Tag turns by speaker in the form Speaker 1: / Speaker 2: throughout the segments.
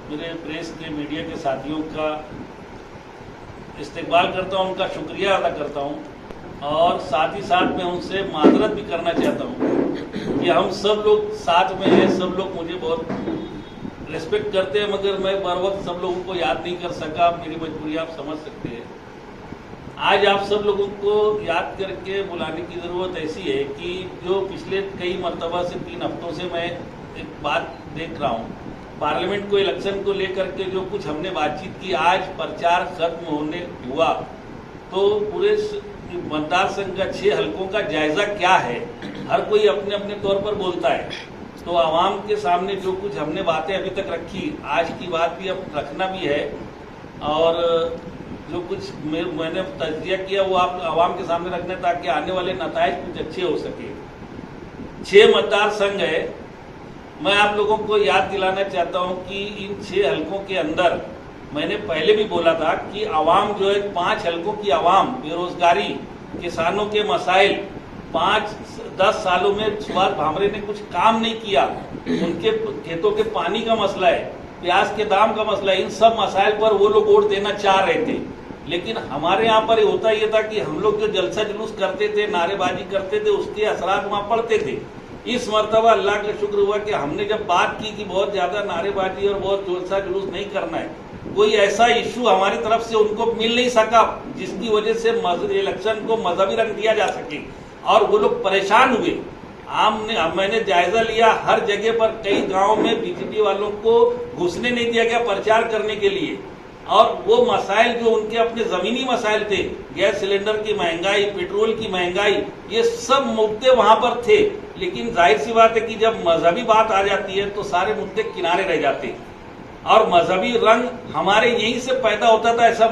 Speaker 1: मेरे प्रेस के मीडिया के साथियों का इस्तेकबाल करता हूं, उनका शुक्रिया अदा करता हूं और साथ ही साथ मैं उनसे माजरत भी करना चाहता हूं कि हम सब लोग साथ में हैं, सब लोग मुझे बहुत रिस्पेक्ट करते हैं, मगर मैं बर वक्त सब लोगों को याद नहीं कर सका। मेरी मजबूरी आप समझ सकते हैं। आज आप सब लोगों को याद करके बुलाने की ज़रूरत ऐसी है कि जो पिछले कई मरतबा से 3 हफ्तों से मैं एक बात देख रहा हूँ, पार्लियामेंट को इलेक्शन को लेकर के जो कुछ हमने बातचीत की, आज प्रचार खत्म होने हुआ तो पूरे मतदार संघ का 6 हलकों का जायजा क्या है, हर कोई अपने अपने तौर पर बोलता है। तो आवाम के सामने जो कुछ हमने बातें अभी तक रखी, आज की बात भी अब रखना भी है और जो कुछ मैंने तज्जिया किया वो आप आवाम के सामने रखने ताकि आने वाले नताइज कुछ अच्छे हो सके। 6 मतदार संघ है। मैं आप लोगों को याद दिलाना चाहता हूं कि इन 6 हलकों के अंदर मैंने पहले भी बोला था कि आवाम जो है 5 हलकों की आवाम, बेरोजगारी, किसानों के मसाइल, 5-10 सालों में सुभाष भामरे ने कुछ काम नहीं किया, उनके खेतों के पानी का मसला है, प्याज के दाम का मसला है, इन सब मसाइल पर वो लोग वोट देना चाह रहे थे। लेकिन हमारे यहाँ पर होता ये था कि हम लोग जो जलसा जुलूस करते थे, नारेबाजी करते थे, उसके असरात वहाँ पड़ते थे। इस मरतबा अल्लाह का शुक्र हुआ कि हमने जब बात की कि बहुत ज्यादा नारेबाजी और बहुत जलसा जुलूस नहीं करना है, कोई ऐसा इशू हमारी तरफ से उनको मिल नहीं सका जिसकी वजह से इलेक्शन को मजहबी रंग दिया जा सके और वो लोग परेशान हुए। मैंने जायजा लिया, हर जगह पर कई गांव में बीजेपी वालों को घुसने नहीं दिया गया प्रचार करने के लिए, और वो मसाइल जो उनके अपने जमीनी मसाइल थे, गैस सिलेंडर की महंगाई, पेट्रोल की महंगाई, ये सब मुद्दे वहां पर थे। लेकिन जाहिर सी बात है कि जब मजहबी बात आ जाती है तो सारे मुद्दे किनारे रह जाते और मजहबी रंग हमारे यहीं से पैदा होता था, ऐसा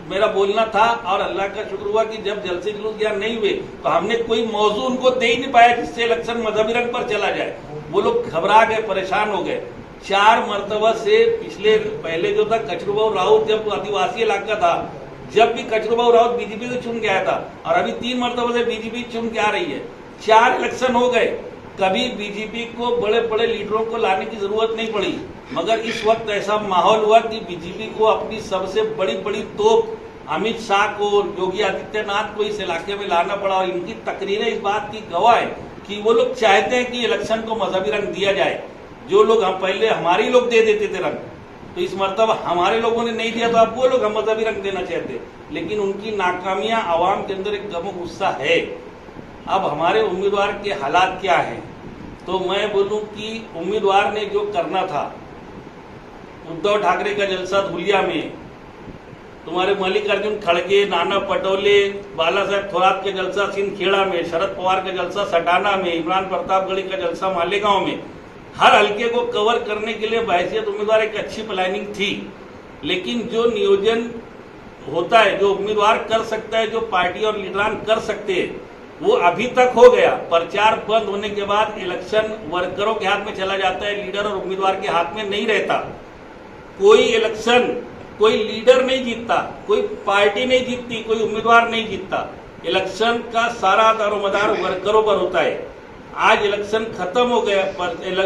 Speaker 1: मेरा बोलना था। और अल्लाह का शुक्र हुआ कि जब जलसे जुलूस यहाँ नहीं हुए तो हमने कोई मौजू उनको दे ही नहीं पाया जिससे इलेक्शन मजहबी रंग पर चला जाए। वो लोग घबरा गए, परेशान हो गए। 4 मरतबा से पहले जो था कचरूबाबू राउत, जब आदिवासी इलाका था, जब भी कचरूबाबू राउत बीजेपी को चुन के आया था और अभी 3 मरतबा से बीजेपी चुन के आ रही है। 4 इलेक्शन हो गए, कभी बीजेपी को बड़े बड़े लीडरों को लाने की जरूरत नहीं पड़ी, मगर इस वक्त ऐसा माहौल हुआ कि बीजेपी को अपनी सबसे बड़ी बड़ी तोप अमित शाह को, योगी आदित्यनाथ को इस इलाके में लाना पड़ा। और इनकी तकरीरें इस बात की गवाह है कि वो लोग चाहते हैं कि इलेक्शन को मजहबी रंग दिया जाए। जो लोग हम पहले हमारे लोग दे देते थे रंग, तो इस मरतबा हमारे लोगों ने नहीं दिया, तो अब वो लोग हम मजहबी रंग देना चाहते। लेकिन उनकी नाकामियां आवाम के अंदर एक गम गुस्सा है। अब हमारे उम्मीदवार के हालात क्या हैं, तो मैं बोलूं कि उम्मीदवार ने जो करना था, उद्धव ठाकरे का जलसा धुलिया में, तुम्हारे मल्लिकार्जुन खड़गे, नाना पटोले, बाला साहब थोरात का जलसा सिंदखेड़ा में, शरद पवार का जलसा सटाना में, इमरान प्रतापगढ़ी का जलसा मालेगांव में, हर हल्के को कवर करने के लिए बहैसियत उम्मीदवार एक अच्छी प्लानिंग थी। लेकिन जो नियोजन होता है, जो उम्मीदवार कर सकता है, जो पार्टी और लीडरान कर सकते हैं, वो अभी तक हो गया। प्रचार बंद होने के बाद इलेक्शन वर्करों के हाथ में चला जाता है, लीडर और उम्मीदवार के हाथ में नहीं रहता। कोई इलेक्शन कोई लीडर नहीं जीतता, कोई पार्टी नहीं जीतती, कोई उम्मीदवार नहीं जीतता। इलेक्शन का सारा दारोमदार वर्करों पर होता है। आज इलेक्शन खत्म हो गया,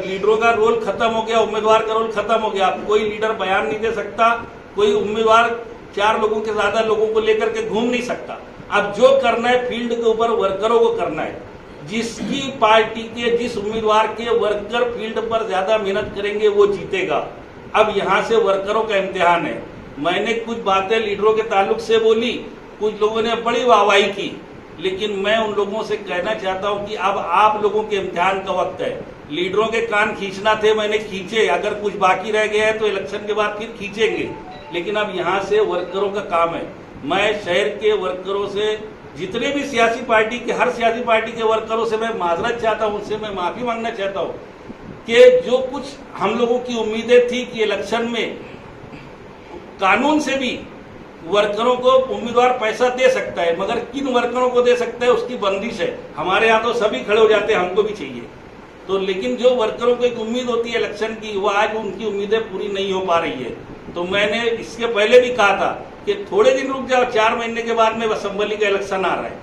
Speaker 1: लीडरों का रोल खत्म हो गया, उम्मीदवार का रोल खत्म हो गया। अब कोई लीडर बयान नहीं दे सकता, कोई उम्मीदवार 4 लोगों के ज्यादा लोगों को लेकर के घूम नहीं सकता। अब जो करना है फील्ड के ऊपर वर्करों को करना है। जिसकी पार्टी के, जिस उम्मीदवार के वर्कर फील्ड पर ज्यादा मेहनत करेंगे वो जीतेगा। अब यहाँ से वर्करों का इम्तिहान है। मैंने कुछ बातें लीडरों के ताल्लुक से बोली, कुछ लोगों ने बड़ी वाहवाही की, लेकिन मैं उन लोगों से कहना चाहता हूं कि अब आप लोगों के इम्तिहान का वक्त है। लीडरों के कान खींचना थे, मैंने खींचे, अगर कुछ बाकी रह गया है तो इलेक्शन के बाद फिर खींचेंगे। लेकिन अब यहाँ से वर्करों का काम है। मैं शहर के वर्करों से, जितने भी सियासी पार्टी के, हर सियासी पार्टी के वर्करों से मैं माजरत चाहता हूँ, उनसे मैं माफी मांगना चाहता हूँ कि जो कुछ हम लोगों की उम्मीदें थी कि इलेक्शन में कानून से भी वर्करों को उम्मीदवार पैसा दे सकता है, मगर किन वर्करों को दे सकता है उसकी बंदिश है। हमारे यहाँ तो सभी खड़े हो जाते हैं, हमको भी चाहिए तो, लेकिन जो वर्करों को एक उम्मीद होती है इलेक्शन की, वो आज उनकी उम्मीदें पूरी नहीं हो पा रही है। तो मैंने इसके पहले भी कहा था कि थोड़े दिन रुक जाओ, 4 महीने के बाद में असेंबली का इलेक्शन आ रहा है,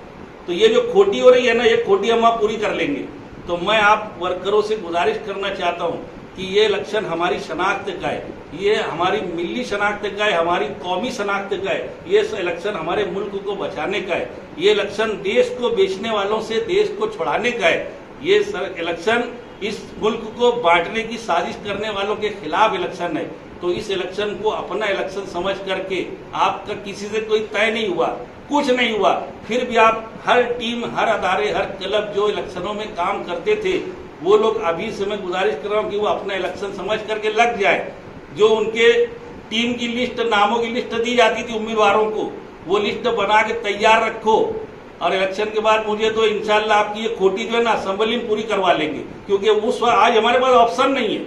Speaker 1: तो ये जो खोटी हो रही है ना, ये खोटी हम पूरी कर लेंगे। तो मैं आप वर्करों से गुजारिश करना चाहता हूं कि ये इलेक्शन हमारी शनाख्त का है, ये हमारी मिली शनाख्त का है, हमारी कौमी शनाख्त का है, ये इलेक्शन हमारे मुल्क को बचाने का है, ये इलेक्शन देश को बेचने वालों से देश को छुड़ाने का है, ये इलेक्शन इस मुल्क को बांटने की साजिश करने वालों के खिलाफ इलेक्शन है। तो इस इलेक्शन को अपना इलेक्शन समझ करके, आपका किसी से कोई तय नहीं हुआ, कुछ नहीं हुआ, फिर भी आप हर टीम, हर अदारे, हर क्लब जो इलेक्शनों में काम करते थे, वो लोग अभी से मैं गुजारिश कर रहा हूं कि वो अपना इलेक्शन समझ करके लग जाए। जो उनके टीम की लिस्ट, नामों की लिस्ट दी जाती थी उम्मीदवारों को, वो लिस्ट बना के तैयार रखो, और इलेक्शन के बाद मुझे तो इंशाल्लाह आपकी ये खोटी जो है ना असेंबली में पूरी करवा लेंगे, क्योंकि उस वक्त आज हमारे पास ऑप्शन नहीं है,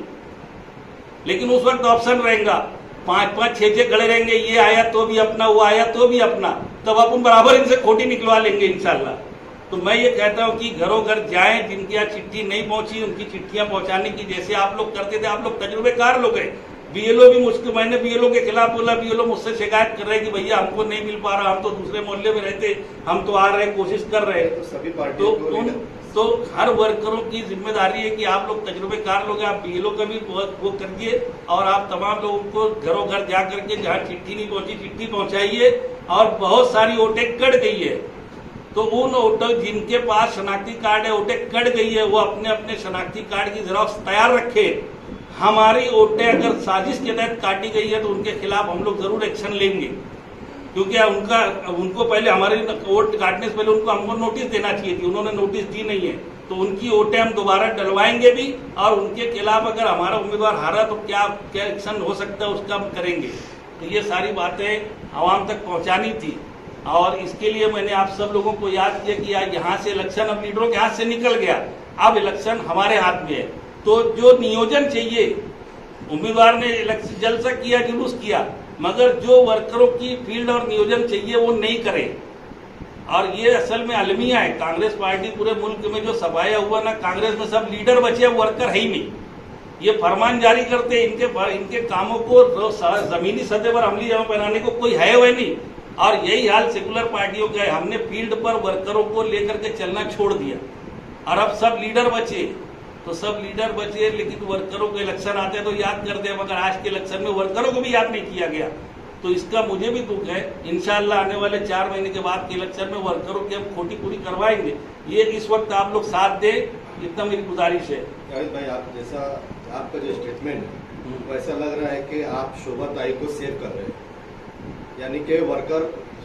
Speaker 1: लेकिन उस वक्त ऑप्शन रहेगा, 5-5, 6-6 खड़े रहेंगे, ये आया तो भी अपना, वो आया तो भी अपना, तब अपन बराबर इनसे खोटी निकलवा लेंगे इंशाल्लाह। तो मैं ये कहता हूं कि घरों घर जाएं, जिनकी यहाँ चिट्ठी नहीं पहुंची उनकी चिट्ठियां पहुंचाने की, जैसे आप लोग करते थे, आप लोग तजुर्बेकार लोग हैं। बीएलओ भी मुझको, मैंने बीएलओ के खिलाफ बोला, बीएलओ मुझसे शिकायत कर रहे हैं कि भैया हमको नहीं मिल पा रहा, हम तो दूसरे मोहल्ले में रहते, हम तो आ रहे हैं, कोशिश कर रहे हैं।
Speaker 2: तो सभी पार्टियों
Speaker 1: तो हर वर्करों की जिम्मेदारी है कि आप लोग तजुर्बेकार लोग हैं, आप बीएलओ का भी वो करिए, और आप तमाम लोगों को घरों घर जा करके जहाँ चिट्ठी नहीं पहुंची चिट्ठी पहुंचाइए। और बहुत सारी वोटें कट गई है, तो उन वोटर जिनके पास शनाख्ती कार्ड है, वोटें कट गई है, वो अपने अपने शनाख्ती कार्ड की जेरॉक्स तैयार रखे। हमारी वोटें अगर साजिश के तहत काटी गई है तो उनके खिलाफ हम लोग जरूर एक्शन लेंगे, क्योंकि उनको पहले हमारे वोट काटने से पहले हमको नोटिस देना चाहिए थी, उन्होंने नोटिस दी नहीं है, तो उनकी वोटें हम दोबारा डलवाएंगे भी, और उनके खिलाफ अगर हमारा उम्मीदवार हारा तो क्या एक्शन हो सकता है उसका हम करेंगे। तो ये सारी बातें आवाम तक पहुंचानी थी, और इसके लिए मैंने आप सब लोगों को याद किया कि यहाँ से इलेक्शन अब लीडरों के हाथ से निकल गया, अब इलेक्शन हमारे हाथ में है। तो जो नियोजन चाहिए, उम्मीदवार ने इलेक्शन जलसा किया, जुलूस किया, मगर जो वर्करों की फील्ड और नियोजन चाहिए वो नहीं करे। और ये असल में अलमिया है, कांग्रेस पार्टी पूरे मुल्क में जो सफाया हुआ ना, कांग्रेस में सब लीडर बचे, वर्कर है ही नहीं। ये फरमान जारी करते, इनके कामों को जमीनी सतह पर अमली जमा पहनाने को कोई है वह नहीं। और यही हाल सेकुलर पार्टियों का है, हमने फील्ड पर वर्करों को लेकर के चलना छोड़ दिया, और अब सब लीडर बचे, तो सब लीडर बचे, लेकिन वर्करों के इलेक्शन आते तो याद करते, मगर आज के इलेक्शन में वर्करों को भी याद नहीं किया गया। तो इसका मुझे भी दुख है। इंशाल्लाह आने वाले 4 महीने के बाद के इलेक्शन में वर्करों की हम खोटी पूरी करवाएंगे। ये इस वक्त आप लोग साथ दे, इतना मेरी गुजारिश है।
Speaker 2: भाई, आप जैसा आपका जो स्टेटमेंट है वैसा लग रहा है कि आप शोभा ताई को सेव कर रहे हैं, यानी कि वर्कर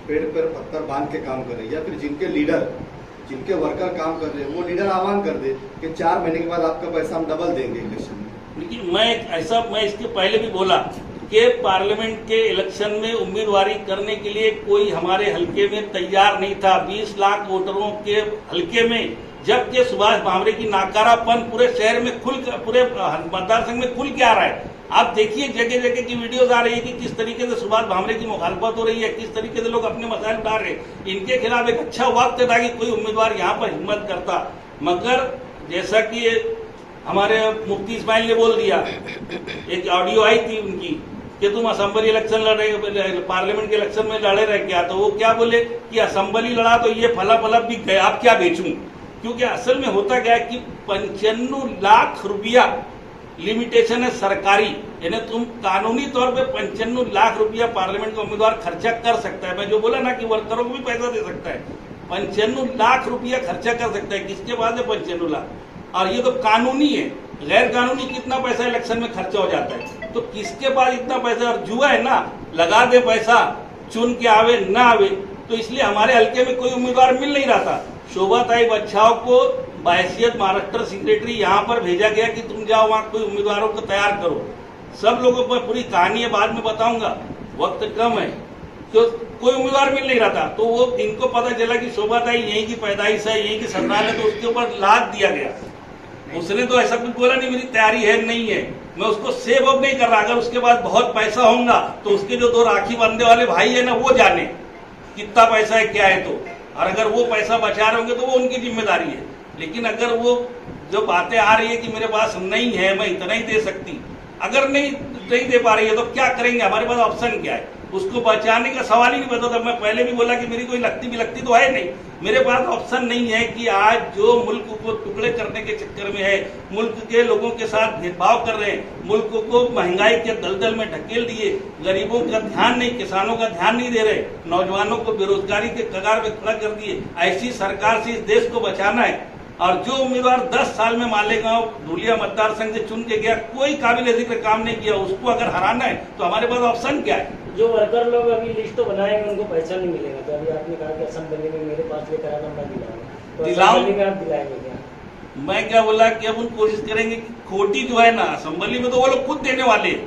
Speaker 2: पेड़ पर पत्थर बांध के काम कर रहे हैं, या फिर जिनके वर्कर काम कर रहे हैं वो लीडर आह्वान कर दे कि 4 महीने के बाद आपका पैसा हम डबल देंगे इलेक्शन में।
Speaker 1: लेकिन मैं इसके पहले भी बोला कि पार्लियामेंट के इलेक्शन में उम्मीदवारी करने के लिए कोई हमारे हल्के में तैयार नहीं था। 20 लाख वोटरों के हल्के में, जबकि सुभाष भामरे की नाकारापन पूरे शहर में पूरे मतदार संघ में खुल के आ रहा है। आप देखिए जगह जगह की वीडियोस आ रही है कि किस तरीके से सुभाष भामरे की मुखालफत हो रही है, किस तरीके से लोग अपने मसाइल उठा रहे हैं। इनके खिलाफ एक अच्छा वक्त था कि कोई उम्मीदवार यहाँ पर हिम्मत करता, मगर जैसा कि हमारे मुफ्ती इस्माइल ने बोल दिया, एक ऑडियो आई थी उनकी कि तुम असेंबली इलेक्शन लड़े, पार्लियामेंट के इलेक्शन में लड़े रह गया, तो वो क्या बोले कि असेंबली लड़ा तो ये फला भी गए, आप क्या बेचूं। क्योंकि असल में होता क्या है कि 95 लाख रुपया लिमिटेशन है सरकारी, यानी तुम कानूनी तौर पे 95 लाख रुपया पार्लियामेंट का उम्मीदवार खर्चा कर सकता है। मैं जो बोला ना कि वर्करों को भी पैसा दे सकता है, 95 लाख रुपया खर्चा कर सकता है। किसके पास है 95 लाख? और ये तो कानूनी है, गैर कानूनी कितना पैसा इलेक्शन में खर्चा हो जाता है। तो किसके पास इतना पैसा? और जुआ है ना, लगा दे पैसा, चुन के आवे ना आवे। तो इसलिए हमारे हल्के में कोई उम्मीदवार मिल नहीं रहा था। शोभा ताई बच्चाओं को बाहैसियत महाराष्ट्र सेक्रेटरी यहाँ पर भेजा गया कि तुम जाओ वहाँ कोई उम्मीदवारों को तैयार करो। सब लोगों पर पूरी कहानी है, बाद में बताऊंगा, वक्त कम है। तो कोई उम्मीदवार मिल नहीं रहा था, तो वो इनको पता चला कि शोभा ताई यहीं की पैदाइश है, यहीं की संतान है, तो उसके ऊपर लाद दिया गया। उसने तो ऐसा कुछ बोला नहीं मेरी तैयारी है नहीं है, मैं उसको सेव अप नहीं कर रहा। अगर उसके बाद बहुत पैसा होगा तो उसके जो 2 राखी बांधने वाले भाई है ना, वो जाने कितना पैसा है क्या है। तो और अगर वो पैसा बचा रहे होंगे तो वो उनकी जिम्मेदारी है। लेकिन अगर वो जो बातें आ रही है कि मेरे पास नहीं है, मैं इतना ही दे सकती, अगर नहीं दे पा रही है तो क्या करेंगे? हमारे पास ऑप्शन क्या है? उसको बचाने का सवाल ही नहीं बनता था। मैं पहले भी बोला कि मेरी कोई लगती तो है नहीं, मेरे पास ऑप्शन नहीं है कि आज जो मुल्क को टुकड़े करने के चक्कर में है, मुल्क के लोगों के साथ भेदभाव कर रहे हैं, मुल्क को महंगाई के दलदल में ढकेल दिए, गरीबों का ध्यान नहीं, किसानों का ध्यान नहीं दे रहे, नौजवानों को बेरोजगारी के कगार पे खड़ा कर दिए। ऐसी सरकार से इस देश को बचाना है। और जो उम्मीदवार 10 साल में मालेगांव धुलिया मतदार संघ से चुन के गया, कोई काबिल जिक्र काम नहीं किया, उसको अगर हराना है तो हमारे पास ऑप्शन क्या है?
Speaker 3: जो वर्कर लोग अभी लिस्ट तो बनाएंगे उनको पैसा नहीं मिलेगा, तो अभी आपने कहा कि असेंबली में मेरे पास लेकर आना मैं दिलाऊंगा, तो असेंबली में आप दिलाएंगे क्या?
Speaker 1: मैं क्या बोला कि अब उन कोशिश करेंगे कि खोटी जो है ना असेंबली में तो वो लोग खुद देने वाले हैं,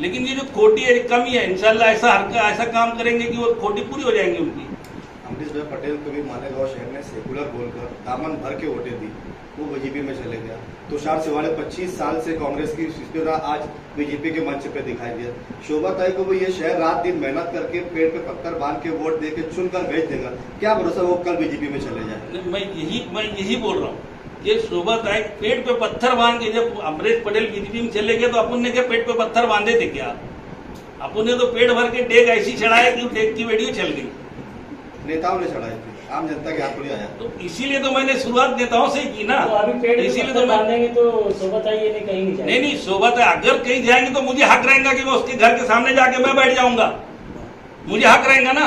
Speaker 1: लेकिन ये जो खोटी है कमी है, इंशाल्लाह ऐसा काम करेंगे कि वो खोटी पूरी हो जाएंगी उनकी।
Speaker 2: अमरीश भाई पटेल को भी मालेगांव शहर ने सेकुलर बोलकर दामन भर के वोटें दी, वो बीजेपी में चले गया। तुषार सिवाड़े 25 साल से कांग्रेस की स्पीकर आज बीजेपी के मंच पे दिखाई दिया। शोभा ताई को भी ये शहर रात दिन मेहनत करके पेड़ पे पत्थर बांध के वोट दे के चुनकर भेज देगा, क्या भरोसा वो कल बीजेपी में चले जाए?
Speaker 1: मैं यही बोल रहा हूँ कि शोभा ताई पेड़ पे पत्थर बांध के, जब अमरीश पटेल बीजेपी में चले गए तो अपन ने क्या पेड़ पे पत्थर बांधे थे क्या? अपन ने तो पेड़ भर के डेग ऐसी चढ़ाया कि डेग की वीडियो चल गई।
Speaker 2: नेताओं ने चढ़ाए थे, आम जनता के हाथ में आया।
Speaker 1: तो इसीलिए तो मैंने शुरुआत नेताओं से ही की ना।
Speaker 3: तो अभी पेड़
Speaker 1: इसीलिए
Speaker 3: तो
Speaker 1: तो
Speaker 3: बांधेंगे तो शोभा ताई ये कहीं नहीं जाएगी।
Speaker 1: नहीं शोभा ताई अगर कहीं जाएंगे तो मुझे हक रहेगा कि मैं उसके घर के सामने जाके मैं बैठ जाऊंगा, मुझे हक रहेगा ना।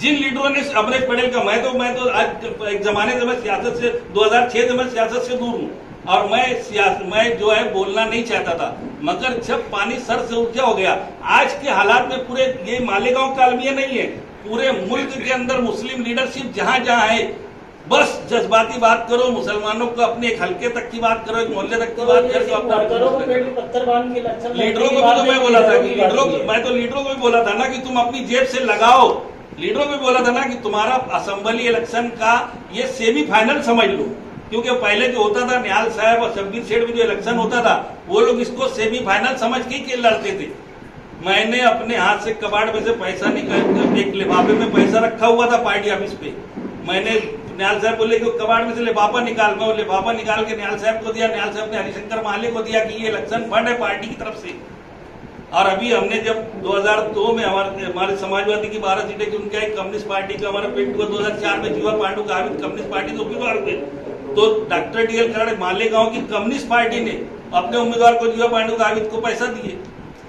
Speaker 1: जिन लीडरों ने अमरीश पटेल का, मैं तो आज एक जमाने से मैं सियासत से 2006 से मैं सियासत से दूर हूँ और मैं जो है बोलना नहीं चाहता था, मगर जब पानी सर से ऊंचा हो गया, आज के हालात में पूरे ये मालेगांव का अलमिया नहीं है, पूरे मुल्क के अंदर मुस्लिम लीडरशिप जहां जहां है, बस जज्बाती बात करो, मुसलमानों को अपने एक हल्के तक की बात करो, एक मोहल्ले तक की बात करो,
Speaker 3: पत्थर बांध के लक्षण
Speaker 1: लीडरों को भी तो मैं बोला था कि लीडरों को भी बोला था ना कि तुम अपनी जेब से लगाओ, लीडरों को भी बोला था ना कि तुम्हारा असेंबली इलेक्शन का ये सेमीफाइनल समझ लो, क्योंकि पहले जो होता था निहाल साहब और शब्बीर शेठ में जो इलेक्शन होता था वो लोग इसको सेमीफाइनल समझ के लड़ते थे। मैंने अपने हाथ से कबाड़ में से पैसा निकाल, एक लिफाफे में पैसा रखा हुआ था पार्टी ऑफिस पे, मैंने निहाल साहब बोले कि कबाड़ में से लिफाफा निकाल, मैं वो लिफाफा निकाल के निहाल साहब को दिया, निहाल साहब ने हरिशंकर माले को दिया कि ये इलेक्शन फंड है पार्टी की तरफ से। और अभी हमने जब 2002 में हमारे समाजवादी की 12 सीटें चुन के आई, कम्युनिस्ट पार्टी का हमारा पेट हुआ, 2004 में जीवा पांडु का कम्युनिस्ट पार्टी से उम्मीदवार हुए, तो डॉक्टर DL खराड़े मालेगांव की कम्युनिस्ट पार्टी ने अपने उम्मीदवार को जीवा पांडु का को पैसा दिए।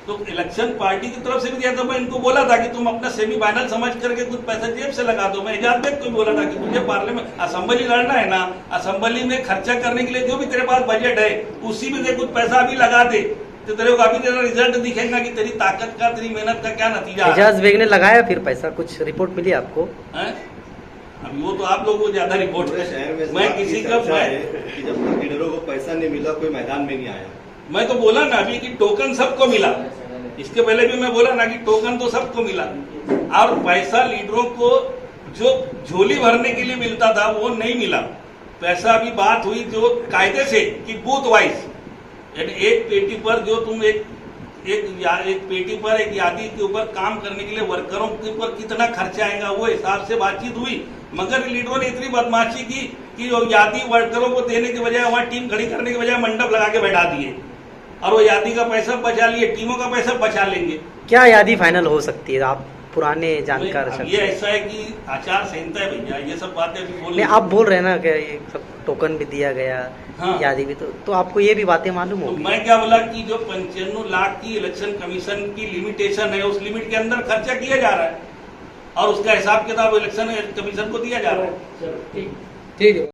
Speaker 1: तो इलेक्शन पार्टी की तरफ से भी दिया था। मैं इनको बोला था कि तुम अपना सेमीफाइनल समझ करके कुछ पैसा जेब से लगा दो। मैं एजाज बेग को बोला था कि तुझे पार्लियामेंट असेंबली लड़ना है ना, असेंबली में खर्चा करने के लिए जो भी तेरे पास बजट है उसी में से कुछ पैसा अभी लगा दे, तो तेरे को अभी तेरा रिजल्ट दिखेगा कि तेरी ताकत का, तेरी मेहनत का क्या नतीजा।
Speaker 4: एजाज बेग ने लगाया फिर पैसा, कुछ रिपोर्ट मिली आपको?
Speaker 1: अभी वो तो आप लोगों को ज्यादा रिपोर्ट है, मैं किसी का जब
Speaker 2: तक लीडरों को पैसा नहीं मिला कोई मैदान में नहीं आया।
Speaker 1: मैं तो बोला ना अभी कि टोकन सबको मिला, इसके पहले भी मैं बोला ना कि टोकन तो सबको मिला, और पैसा लीडरों को जो झोली भरने के लिए मिलता था वो नहीं मिला। पैसा अभी बात हुई जो कायदे से कि बूथ वाइज, यानी एक पेटी पर जो तुम एक पेटी पर एक यादी के ऊपर काम करने के लिए वर्करों के ऊपर कितना खर्चा आएगा वो हिसाब से बातचीत हुई, मगर लीडरों ने इतनी बदमाशी की कि वो यादी वर्करों को देने के बजाय वहां टीम खड़ी करने के बजाय मंडप लगा के बैठा दिए, और वो यादी का पैसा बचा लिए, टीमों का पैसा बचा लेंगे।
Speaker 4: क्या यादी फाइनल हो सकती है? आप पुराने जानकार।
Speaker 1: ये ऐसा है कि आचार संहिता है भैया, ये सब बातें अभी बोल
Speaker 4: आप बोल रहे हैं ना कि ये सब टोकन भी दिया गया, हाँ। यादी भी, तो आपको ये भी बातें मालूम होगी?
Speaker 1: तो मैं क्या बोला कि जो 95 लाख की इलेक्शन कमीशन की लिमिटेशन है, उस लिमिट के अंदर खर्चा किया जा रहा है और उसका हिसाब किताब इलेक्शन कमीशन को दिया जा रहा है।
Speaker 3: ठीक है।